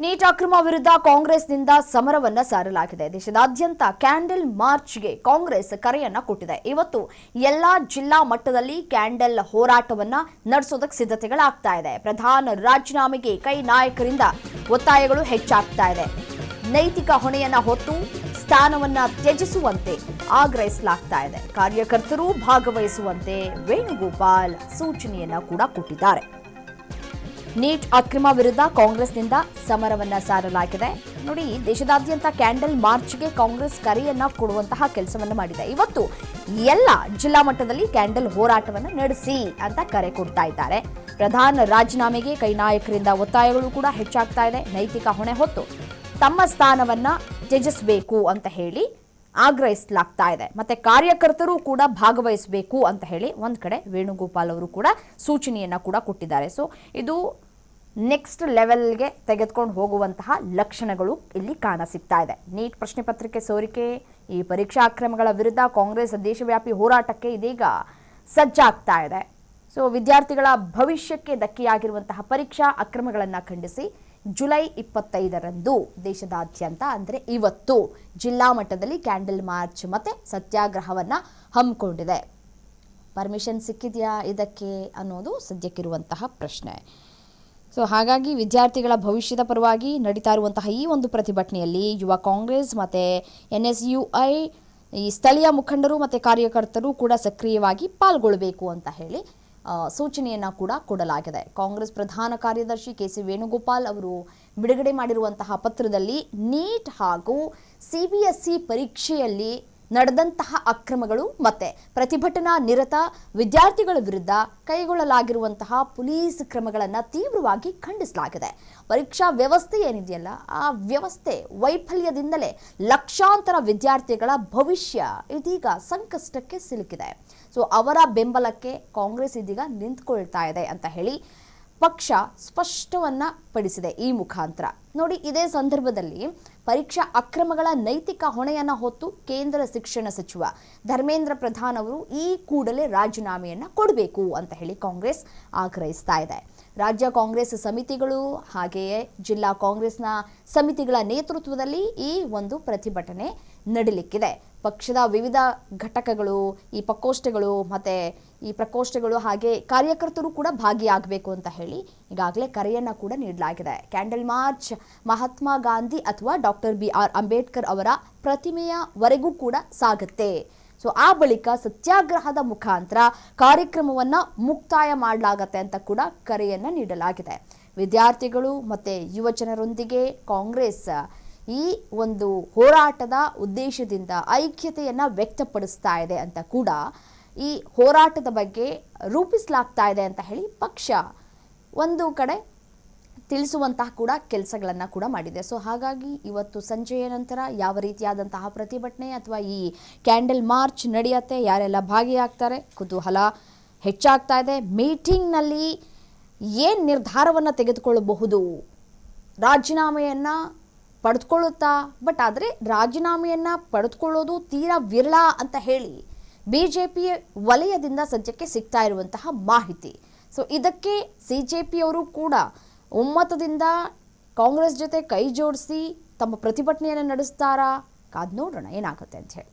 Neat ಅಕ್ರಮ ವಿರುದ್ಧ ಕಾಂಗ್ರೆಸ್ನಿಂದ ಸಮರವನ್ನ ಸಾರಲಾಗಿದೆ. ದೇಶದಾದ್ಯಂತ ಕ್ಯಾಂಡಲ್ ಮಾರ್ಚ್ಗೆ ಕಾಂಗ್ರೆಸ್ ಕರೆಯನ್ನ ಕೊಟ್ಟಿದೆ. ಇವತ್ತು ಎಲ್ಲಾ ಜಿಲ್ಲಾ ಮಟ್ಟದಲ್ಲಿ ಕ್ಯಾಂಡಲ್ ಹೋರಾಟವನ್ನ ನಡೆಸೋದಕ್ಕೆ ಸಿದ್ಧತೆಗಳಾಗ್ತಾ ಇದೆ. ಪ್ರಧಾನ ರಾಜೀನಾಮೆಗೆ ಕೈ ನಾಯಕರಿಂದ ಒತ್ತಾಯಗಳು ಹೆಚ್ಚಾಗ್ತಾ ಇದೆ. ನೈತಿಕ ಹೊಣೆಯನ್ನ ಹೊತ್ತು ಸ್ಥಾನವನ್ನ ತ್ಯಜಿಸುವಂತೆ ಆಗ್ರಹಿಸಲಾಗ್ತಾ ಇದೆ. ಕಾರ್ಯಕರ್ತರು ಭಾಗವಹಿಸುವಂತೆ ವೇಣುಗೋಪಾಲ್ ಸೂಚನೆಯನ್ನ ಕೂಡ ಕೊಟ್ಟಿದ್ದಾರೆ. ನೀಟ್ ಅಕ್ರಮ ವಿರುದ್ಧ ಕಾಂಗ್ರೆಸ್ನಿಂದ ಸಮರವನ್ನ ಸಾರಲಾಗಿದೆ. ನೋಡಿ, ದೇಶದಾದ್ಯಂತ ಕ್ಯಾಂಡಲ್ ಮಾರ್ಚ್ಗೆ ಕಾಂಗ್ರೆಸ್ ಕರೆಯನ್ನ ಕೊಡುವಂತಹ ಕೆಲಸವನ್ನ ಮಾಡಿದೆ. ಇವತ್ತು ಎಲ್ಲ ಜಿಲ್ಲಾ ಮಟ್ಟದಲ್ಲಿ ಕ್ಯಾಂಡಲ್ ಹೋರಾಟವನ್ನು ನಡೆಸಿ ಅಂತ ಕರೆ ಕೊಡ್ತಾ ಇದ್ದಾರೆ. ಪ್ರಧಾನ ರಾಜೀನಾಮೆಗೆ ಕೈ ನಾಯಕರಿಂದ ಒತ್ತಾಯಗಳು ಕೂಡ ಹೆಚ್ಚಾಗ್ತಾ ಇದೆ. ನೈತಿಕ ಹೊಣೆ ಹೊತ್ತು ತಮ್ಮ ಸ್ಥಾನವನ್ನ ತ್ಯಜಿಸಬೇಕು ಅಂತ ಹೇಳಿ ಆಗ್ರಹಿಸಲಾಗ್ತಾ ಇದೆ. ಮತ್ತೆ ಕಾರ್ಯಕರ್ತರು ಕೂಡ ಭಾಗವಹಿಸಬೇಕು ಅಂತ ಹೇಳಿ ಒಂದ್ ಕಡೆ ವೇಣುಗೋಪಾಲ್ ಅವರು ಕೂಡ ಸೂಚನೆಯನ್ನ ಕೂಡ ಕೊಟ್ಟಿದ್ದಾರೆ. ಸೊ ಇದು ನೆಕ್ಸ್ಟ್ ಲೆವೆಲ್ಗೆ ತೆಗೆದುಕೊಂಡು ಹೋಗುವಂತಹ ಲಕ್ಷಣಗಳು ಇಲ್ಲಿ ಕಾಣ ಸಿಗ್ತಾ ಇದೆ. ನೀಟ್ ಪ್ರಶ್ನೆ ಪತ್ರಿಕೆ ಸೋರಿಕೆ, ಈ ಪರೀಕ್ಷಾ ಅಕ್ರಮಗಳ ವಿರುದ್ಧ ಕಾಂಗ್ರೆಸ್ ದೇಶವ್ಯಾಪಿ ಹೋರಾಟಕ್ಕೆ ಇದೀಗ ಸಜ್ಜಾಗ್ತಾ ಇದೆ. ಸೊ ವಿದ್ಯಾರ್ಥಿಗಳ ಭವಿಷ್ಯಕ್ಕೆ ಧಕ್ಕೆಯಾಗಿರುವಂತಹ ಪರೀಕ್ಷಾ ಅಕ್ರಮಗಳನ್ನು ಖಂಡಿಸಿ ಜುಲೈ 25ರಂದು ದೇಶದಾದ್ಯಂತ ಅಂದರೆ ಇವತ್ತು ಜಿಲ್ಲಾ ಮಟ್ಟದಲ್ಲಿ ಕ್ಯಾಂಡಲ್ ಮಾರ್ಚ್ ಮತ್ತೆ ಸತ್ಯಾಗ್ರಹವನ್ನ ಹಮ್ಮಿಕೊಂಡಿದೆ. ಪರ್ಮಿಷನ್ ಸಿಕ್ಕಿದೆಯಾ ಇದಕ್ಕೆ ಅನ್ನೋದು ಸದ್ಯಕ್ಕಿರುವಂತಹ ಪ್ರಶ್ನೆ. ಸೊ ಹಾಗಾಗಿ ವಿದ್ಯಾರ್ಥಿಗಳ ಭವಿಷ್ಯದ ಪರವಾಗಿ ನಡೀತಾ ಇರುವಂತಹ ಈ ಒಂದು ಪ್ರತಿಭಟನೆಯಲ್ಲಿ ಯುವ ಕಾಂಗ್ರೆಸ್ ಮತ್ತು NSUI ಈ ಸ್ಥಳೀಯ ಮುಖಂಡರು ಮತ್ತು ಕಾರ್ಯಕರ್ತರು ಕೂಡ ಸಕ್ರಿಯವಾಗಿ ಪಾಲ್ಗೊಳ್ಳಬೇಕು ಅಂತ ಹೇಳಿ ಸೂಚನೆಯನ್ನು ಕೂಡ ಕೊಡಲಾಗಿದೆ. ಕಾಂಗ್ರೆಸ್ ಪ್ರಧಾನ ಕಾರ್ಯದರ್ಶಿ KC ವೇಣುಗೋಪಾಲ್ ಅವರು ಬಿಡುಗಡೆ ಮಾಡಿರುವಂತಹ ಪತ್ರದಲ್ಲಿ ನೀಟ್ ಹಾಗೂ CBSE ಪರೀಕ್ಷೆಯಲ್ಲಿ ನಡೆದಂತಹ ಅಕ್ರಮಗಳು ಮತ್ತೆ ಪ್ರತಿಭಟನಾ ನಿರತ ವಿದ್ಯಾರ್ಥಿಗಳ ವಿರುದ್ಧ ಕೈಗೊಳ್ಳಲಾಗಿರುವಂತಹ ಪೊಲೀಸ್ ಕ್ರಮಗಳನ್ನು ತೀವ್ರವಾಗಿ ಖಂಡಿಸಲಾಗಿದೆ. ಪರೀಕ್ಷಾ ವ್ಯವಸ್ಥೆ ಏನಿದೆಯಲ್ಲ, ಆ ವ್ಯವಸ್ಥೆ ವೈಫಲ್ಯದಿಂದಲೇ ಲಕ್ಷಾಂತರ ವಿದ್ಯಾರ್ಥಿಗಳ ಭವಿಷ್ಯ ಇದೀಗ ಸಂಕಷ್ಟಕ್ಕೆ ಸಿಲುಕಿದೆ. ಸೊ ಅವರ ಬೆಂಬಲಕ್ಕೆ ಕಾಂಗ್ರೆಸ್ ಇದೀಗ ನಿಂತ್ಕೊಳ್ತಾ ಇದೆ ಅಂತ ಹೇಳಿ ಪಕ್ಷ ಸ್ಪಷ್ಟವನ್ನ ಪಡಿಸಿದೆ ಈ ಮುಖಾಂತರ. ನೋಡಿ, ಇದೇ ಸಂದರ್ಭದಲ್ಲಿ ಪರೀಕ್ಷಾ ಅಕ್ರಮಗಳ ನೈತಿಕ ಹೊಣೆಯನ್ನ ಹೊತ್ತು ಕೇಂದ್ರ ಶಿಕ್ಷಣ ಸಚಿವ ಧರ್ಮೇಂದ್ರ ಪ್ರಧಾನ್ ಅವರು ಈ ಕೂಡಲೇ ರಾಜೀನಾಮೆಯನ್ನ ಕೊಡಬೇಕು ಅಂತ ಹೇಳಿ ಕಾಂಗ್ರೆಸ್ ಆಗ್ರಹಿಸ್ತಾ ಇದೆ. ರಾಜ್ಯ ಕಾಂಗ್ರೆಸ್ ಸಮಿತಿಗಳು ಹಾಗೆಯೇ ಜಿಲ್ಲಾ ಕಾಂಗ್ರೆಸ್ನ ಸಮಿತಿಗಳ ನೇತೃತ್ವದಲ್ಲಿ ಈ ಒಂದು ಪ್ರತಿಭಟನೆ ನಡೀಲಿಕ್ಕಿದೆ. ಪಕ್ಷದ ವಿವಿಧ ಘಟಕಗಳು, ಈ ಪ್ರಕೋಷ್ಠಗಳು ಹಾಗೆ ಕಾರ್ಯಕರ್ತರು ಕೂಡ ಭಾಗಿಯಾಗಬೇಕು ಅಂತ ಹೇಳಿ ಈಗಾಗಲೇ ಕರೆಯನ್ನು ಕೂಡ ನೀಡಲಾಗಿದೆ. ಕ್ಯಾಂಡಲ್ ಮಾರ್ಚ್ ಮಹಾತ್ಮ ಗಾಂಧಿ ಅಥವಾ ಡಾಕ್ಟರ್ BR ಅಂಬೇಡ್ಕರ್ ಅವರ ಪ್ರತಿಮೆಯವರೆಗೂ ಕೂಡ ಸಾಗುತ್ತೆ. ಸೊ ಆ ಬಳಿಕ ಸತ್ಯಾಗ್ರಹದ ಮುಖಾಂತರ ಕಾರ್ಯಕ್ರಮವನ್ನು ಮುಕ್ತಾಯ ಮಾಡಲಾಗತ್ತೆ ಅಂತ ಕೂಡ ಕರೆಯನ್ನು ನೀಡಲಾಗಿದೆ. ವಿದ್ಯಾರ್ಥಿಗಳು ಮತ್ತು ಯುವಜನರೊಂದಿಗೆ ಕಾಂಗ್ರೆಸ್ ಈ ಒಂದು ಹೋರಾಟದ ಉದ್ದೇಶದಿಂದ ಐಕ್ಯತೆಯನ್ನು ವ್ಯಕ್ತಪಡಿಸ್ತಾ ಇದೆ ಅಂತ ಕೂಡ ಈ ಹೋರಾಟದ ಬಗ್ಗೆ ರೂಪಿಸಲಾಗ್ತಾ ಇದೆ ಅಂತ ಹೇಳಿ ಪಕ್ಷ ಒಂದು ಕಡೆ ತಿಳಿಸುವಂತಹ ಕೂಡ ಕೆಲಸಗಳನ್ನು ಕೂಡ ಮಾಡಿದೆ. ಸೊ ಹಾಗಾಗಿ ಇವತ್ತು ಸಂಜೆಯ ನಂತರ ಯಾವ ರೀತಿಯಾದಂತಹ ಪ್ರತಿಭಟನೆ ಅಥವಾ ಈ ಕ್ಯಾಂಡಲ್ ಮಾರ್ಚ್ ನಡೆಯುತ್ತೆ, ಯಾರೆಲ್ಲ ಭಾಗಿಯಾಗ್ತಾರೆ, ಕುತೂಹಲ ಹೆಚ್ಚಾಗ್ತಾ ಇದೆ. ಮೀಟಿಂಗ್ನಲ್ಲಿ ಏನು ನಿರ್ಧಾರವನ್ನು ತೆಗೆದುಕೊಳ್ಳಬಹುದು, ರಾಜೀನಾಮೆಯನ್ನು ಪಡೆದುಕೊಳ್ಳುತ್ತಾ, ಬಟ್ ಆದರೆ ರಾಜೀನಾಮೆಯನ್ನು ಪಡೆದುಕೊಳ್ಳೋದು ತೀರಾ ವಿರಳ ಅಂತ ಹೇಳಿ BJP ವಲಯದಿಂದ ಸದ್ಯಕ್ಕೆ ಸಿಗ್ತಾ ಇರುವಂತಹ ಮಾಹಿತಿ. ಸೊ ಇದಕ್ಕೆ CJP ಅವರು ಕೂಡ ಒಮ್ಮತದಿಂದ ಕಾಂಗ್ರೆಸ್ ಜೊತೆ ಕೈ ಜೋಡಿಸಿ ತಮ್ಮ ಪ್ರತಿಭಟನೆಯನ್ನು ನಡೆಸ್ತಾರಾ? ಕಾದ್ ನೋಡೋಣ ಏನಾಗುತ್ತೆ ಅಂತ ಹೇಳಿ.